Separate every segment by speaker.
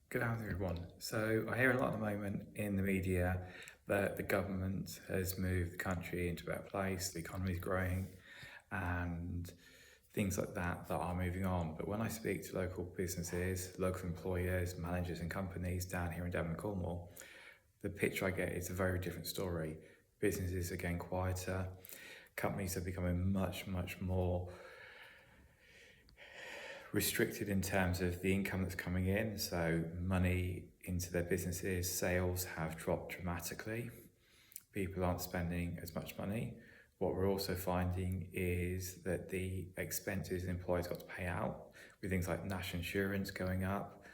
Speaker 1: Good afternoon, everyone. So I hear a lot at the moment in the media that the government has moved the country into a better place, the economy is growing, and things like that are moving on. But when I speak to local businesses, local employers, managers, and companies down here in Devon and Cornwall, the picture I get is a very different story. Businesses are getting quieter, companies are becoming much more restricted in terms of the income that's coming in, so money into their businesses, sales have dropped dramatically. People aren't spending as much money. What we're also finding is that the expenses employers got to pay out, with things like national insurance going up,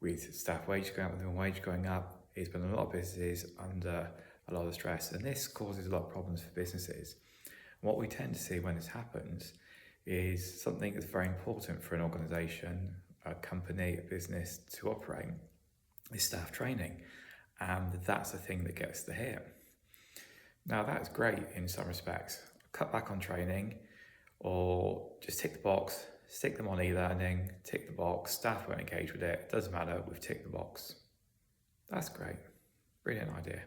Speaker 1: with staff wages going up, with minimum wage going up, it's been a lot of businesses under a lot of stress, and this causes a lot of problems for businesses. What we tend to see when this happens is something that's very important for an organisation, a company, a business to operate is staff training, and that's the thing that gets the hit. Now that's great in some respects. Cut back on training, or just tick the box, stick them on e-learning, tick the box, staff won't engage with it, doesn't matter, we've ticked the box. That's great, brilliant idea.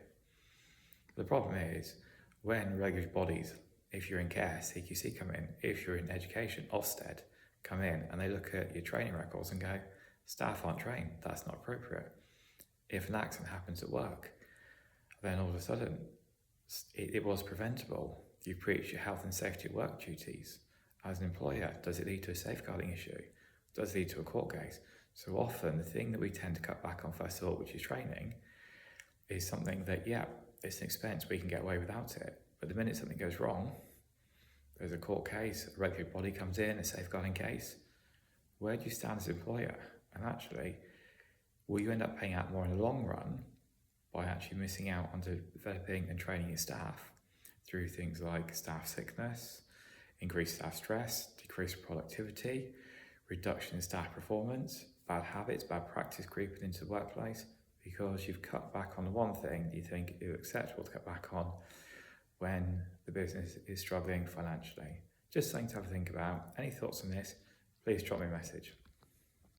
Speaker 1: The problem is when regulatory bodies, if you're in care, CQC come in, if you're in education, Ofsted come in, and they look at your training records and go, staff aren't trained, that's not appropriate. If an accident happens at work, then all of a sudden it was preventable. You've breached your health and safety at work duties. As an employer, does it lead to a safeguarding issue? Does it lead to a court case? So often the thing that we tend to cut back on first of all, which is training, is something that, yeah, it's an expense, we can get away without it. But the minute something goes wrong, there's a court case, a regulatory body comes in, a safeguarding case, where do you stand as an employer? And actually, will you end up paying out more in the long run by actually missing out on developing and training your staff through things like staff sickness, increased staff stress, decreased productivity, reduction in staff performance, bad habits, bad practice creeping into the workplace, because you've cut back on the one thing you think is acceptable to cut back on when the business is struggling financially. Just something to have a think about. Any thoughts on this, please drop me a message.